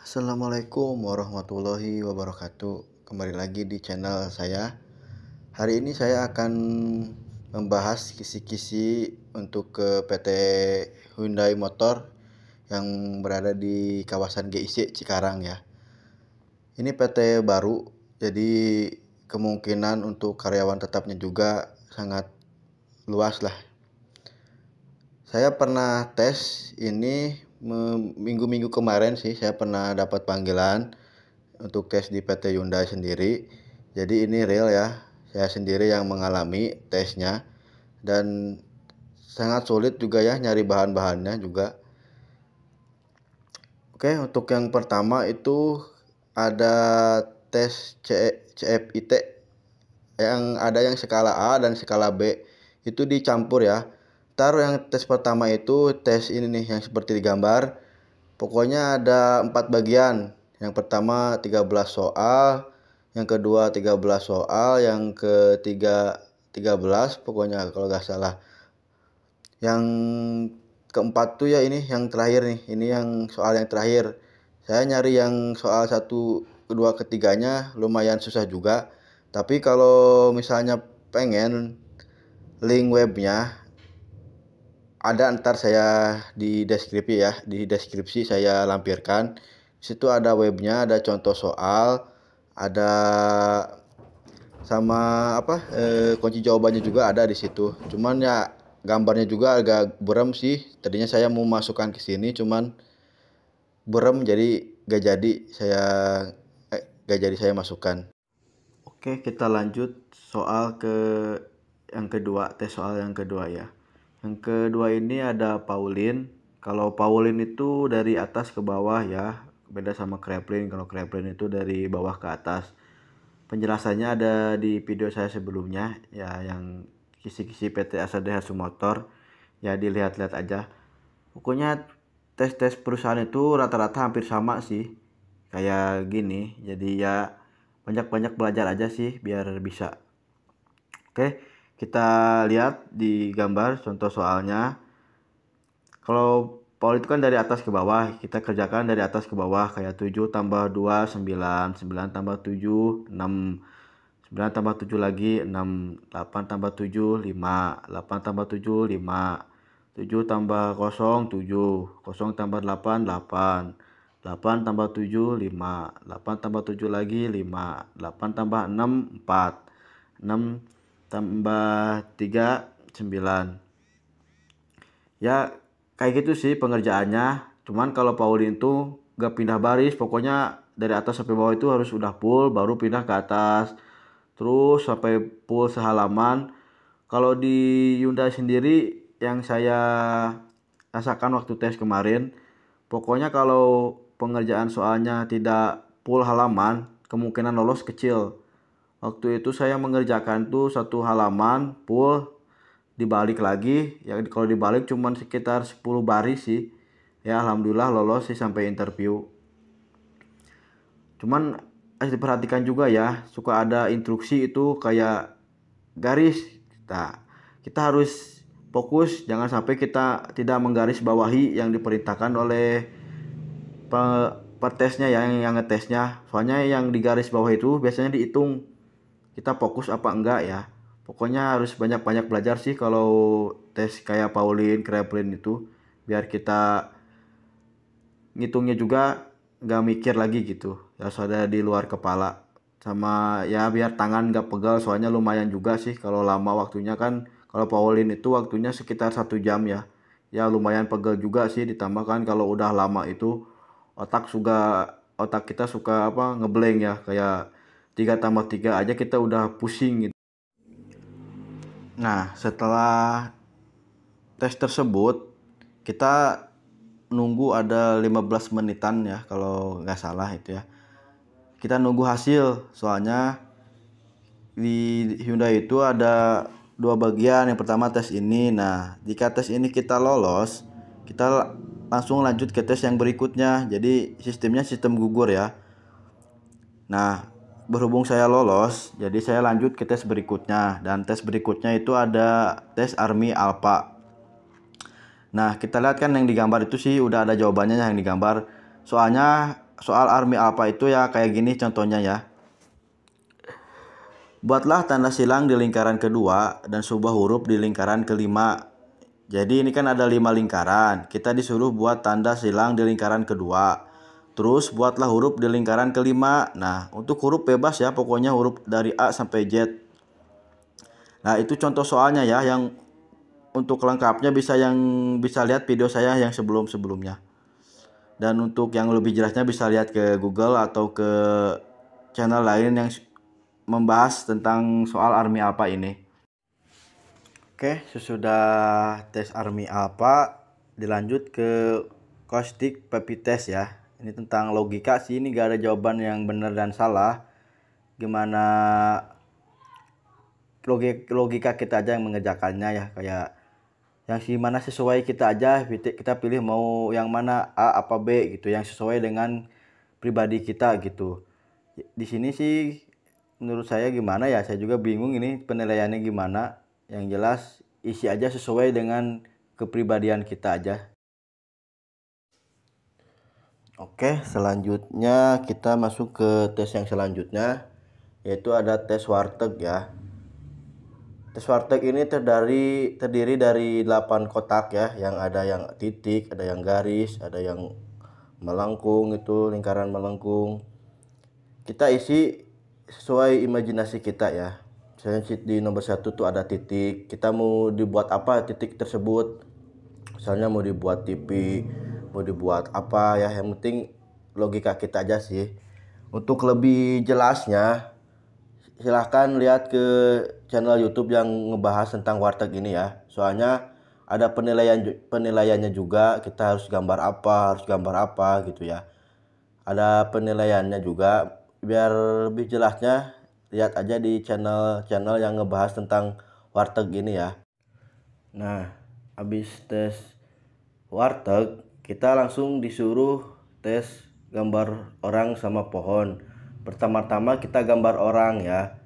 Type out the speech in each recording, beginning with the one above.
Assalamualaikum warahmatullahi wabarakatuh. Kembali lagi di channel saya. Hari ini saya akan membahas kisi-kisi untuk ke PT Hyundai Motor yang berada di kawasan GIC Cikarang ya. Ini PT baru, jadi kemungkinan untuk karyawan tetapnya juga sangat luas lah. Saya pernah tes ini minggu-minggu kemarin sih, saya pernah dapat panggilan untuk tes di PT Hyundai sendiri. Jadi ini real ya, saya sendiri yang mengalami tesnya dan sangat sulit juga ya nyari bahan-bahannya juga. Oke, untuk yang pertama itu ada tes CFIT yang ada yang skala A dan skala B itu dicampur ya. Taruh yang tes pertama itu tes ini nih yang seperti digambar. Pokoknya ada 4 bagian. Yang pertama 13 soal, yang kedua 13 soal, yang ketiga 13 pokoknya kalau nggak salah. Yang keempat tuh ya ini yang terakhir nih, ini yang soal yang terakhir. Saya nyari yang soal 1, kedua, ketiganya lumayan susah juga. Tapi kalau misalnya pengen link webnya ada, ntar saya di deskripsi ya, di deskripsi saya lampirkan. Di situ ada webnya, ada contoh soal, ada sama kunci jawabannya juga ada di situ. Cuman ya gambarnya juga agak buram sih. Tadinya saya mau masukkan ke sini cuman buram jadi gak jadi saya masukkan. Oke, kita lanjut soal ke yang kedua, tes soal yang kedua ya. Yang kedua ini ada Pauline. Kalau Pauline itu dari atas ke bawah ya, beda sama Kraepelin. Kalau Kraepelin itu dari bawah ke atas. Penjelasannya ada di video saya sebelumnya ya, yang kisi-kisi PT Asadehasu Motor. Ya dilihat-lihat aja. Pokoknya tes-tes perusahaan itu rata-rata hampir sama sih. Kayak gini. Jadi ya banyak-banyak belajar aja sih biar bisa. Oke, kita lihat di gambar contoh soalnya. Kalau pola itu kan dari atas ke bawah, kita kerjakan dari atas ke bawah kayak 7 tambah 2 9, 9 tambah 7 6, 9 tambah 7 lagi 6, 8 tambah 7 5, 8 tambah 7 5, 7 tambah 0 7, 0 tambah 8 8, 8 tambah 7 5, 8 tambah 7 lagi 5, 8 tambah 6 4, 6 tambah 3 9. Ya kayak gitu sih pengerjaannya. Cuman kalau Pauline itu gak pindah baris, pokoknya dari atas sampai bawah itu harus udah full baru pindah ke atas, terus sampai full sehalaman. Kalau di Hyundai sendiri yang saya rasakan waktu tes kemarin, pokoknya kalau pengerjaan soalnya tidak full halaman, kemungkinan lolos kecil. Waktu itu saya mengerjakan tuh 1 halaman full, dibalik lagi ya, kalau dibalik cuman sekitar 10 baris sih ya. Alhamdulillah lolos sih sampai interview. Cuman harus diperhatikan juga ya, suka ada instruksi itu kayak garis. Kita harus fokus, jangan sampai kita tidak menggaris bawahi yang diperintahkan oleh petesnya ya, yang ngetesnya. Soalnya yang digaris bawah itu biasanya dihitung kita fokus apa enggak ya. Pokoknya harus banyak-banyak belajar sih kalau tes kayak Pauline, Kraepelin itu, biar kita ngitungnya juga nggak mikir lagi gitu ya, sudah di luar kepala. Sama ya biar tangan nggak pegal, soalnya lumayan juga sih kalau lama waktunya kan. Kalau Pauline itu waktunya sekitar 1 jam ya. Ya lumayan pegel juga sih, ditambah kan kalau udah lama itu otak kita suka ngeblank ya, kayak 3 tambah 3 aja kita udah pusing gitu. Nah setelah tes tersebut kita nunggu ada 15 menitan ya kalau nggak salah itu ya. Kita nunggu hasil, soalnya di Hyundai itu ada 2 bagian. Yang pertama tes ini. Nah jika tes ini kita lolos, kita langsung lanjut ke tes yang berikutnya. Jadi sistemnya sistem gugur ya. Nah berhubung saya lolos, jadi saya lanjut ke tes berikutnya. Dan tes berikutnya itu ada tes Army Alpha. Nah kita lihat kan yang digambar itu sih udah ada jawabannya yang digambar. Soalnya soal army apa itu ya kayak gini contohnya ya. Buatlah tanda silang di lingkaran kedua dan sebuah huruf di lingkaran kelima. Jadi ini kan ada 5 lingkaran. Kita disuruh buat tanda silang di lingkaran kedua. Terus buatlah huruf di lingkaran kelima. Nah, untuk huruf bebas ya, pokoknya huruf dari A sampai Z. Nah, itu contoh soalnya ya, yang untuk lengkapnya bisa lihat video saya yang sebelum-sebelumnya. Dan untuk yang lebih jelasnya bisa lihat ke Google atau ke channel lain yang membahas tentang soal army apa ini. Oke, sesudah tes army apa, dilanjut ke caustic PP test ya. Ini tentang logika sih, ini gak ada jawaban yang benar dan salah. Gimana logika kita aja yang mengerjakannya ya, kayak yang si mana sesuai kita aja, kita pilih mau yang mana A apa B gitu, yang sesuai dengan pribadi kita gitu. Di sini sih menurut saya gimana ya, saya juga bingung ini penilaiannya gimana. Yang jelas isi aja sesuai dengan kepribadian kita aja. Oke, selanjutnya kita masuk ke tes yang selanjutnya, yaitu ada tes warteg ya. Tes warteg ini terdiri dari 8 kotak ya, yang ada yang titik, ada yang garis, ada yang melengkung, itu lingkaran melengkung. Kita isi sesuai imajinasi kita ya. Misalnya di nomor 1 tuh ada titik, kita mau dibuat apa titik tersebut. Misalnya mau dibuat TV, mau dibuat apa ya, yang penting logika kita aja sih. Untuk lebih jelasnya silahkan lihat ke channel YouTube yang ngebahas tentang warteg ini ya. Soalnya ada penilaiannya juga, kita harus gambar apa gitu ya. Ada penilaiannya juga. Biar lebih jelasnya lihat aja di channel yang ngebahas tentang warteg ini ya. Nah, habis tes warteg, kita langsung disuruh tes gambar orang sama pohon. Pertama-tama kita gambar orang ya.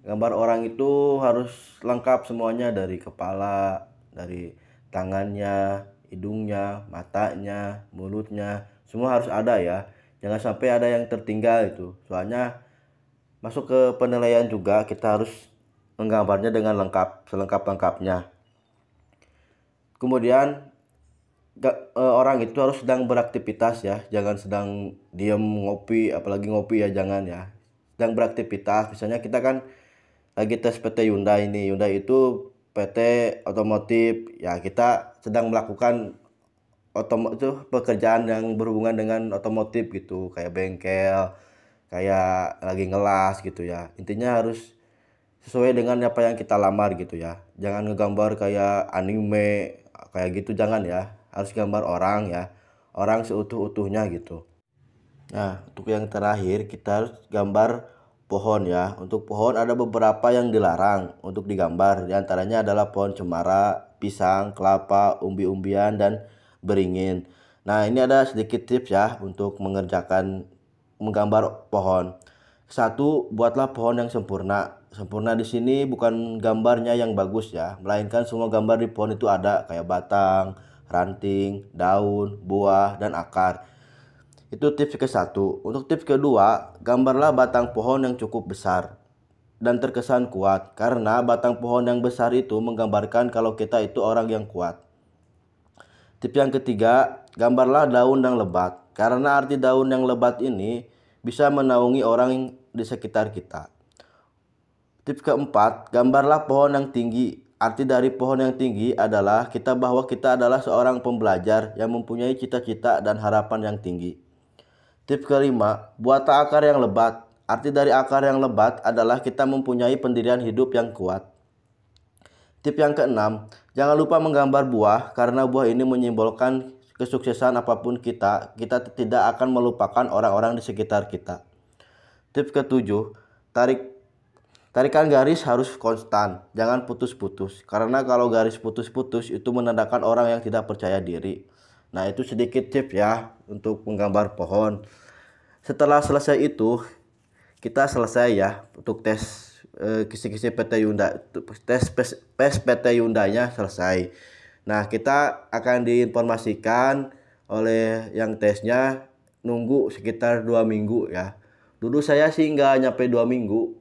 Gambar orang itu harus lengkap semuanya, dari kepala, dari tangannya, hidungnya, matanya, mulutnya, semua harus ada ya. Jangan sampai ada yang tertinggal itu. Soalnya masuk ke penilaian juga, kita harus menggambarnya dengan lengkap, selengkap-lengkapnya. Kemudian orang itu harus sedang beraktivitas ya, jangan sedang diam ngopi, apalagi ngopi ya jangan ya. Sedang beraktivitas, misalnya kita kan lagi tes PT Hyundai ini. Hyundai itu PT otomotif ya, kita sedang melakukan itu pekerjaan yang berhubungan dengan otomotif gitu, kayak bengkel, kayak lagi ngelas gitu ya. Intinya harus sesuai dengan apa yang kita lamar gitu ya. Jangan ngegambar kayak anime kayak gitu, jangan ya. Harus gambar orang ya, orang seutuh-utuhnya gitu. Nah, untuk yang terakhir kita harus gambar pohon ya. Untuk pohon ada beberapa yang dilarang untuk digambar. Di antaranya adalah pohon cemara, pisang, kelapa, umbi-umbian, dan beringin. Nah, ini ada sedikit tips ya untuk menggambar pohon. Satu, buatlah pohon yang sempurna. Sempurna di sini bukan gambarnya yang bagus ya, melainkan semua gambar di pohon itu ada, kayak batang, ranting, daun, buah, dan akar. Itu tips ke-1. Untuk tips kedua, gambarlah batang pohon yang cukup besar dan terkesan kuat, karena batang pohon yang besar itu menggambarkan kalau kita itu orang yang kuat. Tips yang ketiga, gambarlah daun yang lebat, karena arti daun yang lebat ini bisa menaungi orang di sekitar kita. Tips keempat, gambarlah pohon yang tinggi. Arti dari pohon yang tinggi adalah bahwa kita adalah seorang pembelajar yang mempunyai cita-cita dan harapan yang tinggi. Tips kelima, buatlah akar yang lebat. Arti dari akar yang lebat adalah kita mempunyai pendirian hidup yang kuat. Tips yang keenam, jangan lupa menggambar buah, karena buah ini menyimbolkan kesuksesan apapun kita tidak akan melupakan orang-orang di sekitar kita. Tips ketujuh, tarikan garis harus konstan, jangan putus-putus, karena kalau garis putus-putus itu menandakan orang yang tidak percaya diri. Nah, itu sedikit tips ya untuk menggambar pohon. Setelah selesai itu, kita selesai ya untuk tes kisi-kisi PT Hyundai, tes PT Hyundai-nya selesai. Nah, kita akan diinformasikan oleh yang tesnya nunggu sekitar 2 minggu ya. Dulu saya sih nggak nyampe 2 minggu,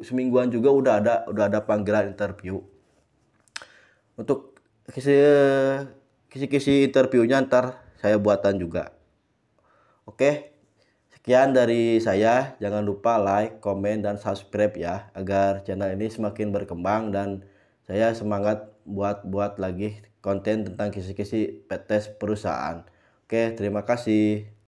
semingguan juga udah ada panggilan interview. Untuk kisi-kisi interviewnya ntar saya buatan juga. Oke, sekian dari saya. Jangan lupa like, komen, dan subscribe ya, agar channel ini semakin berkembang dan saya semangat buat lagi konten tentang kisi-kisi tes perusahaan. Oke, terima kasih.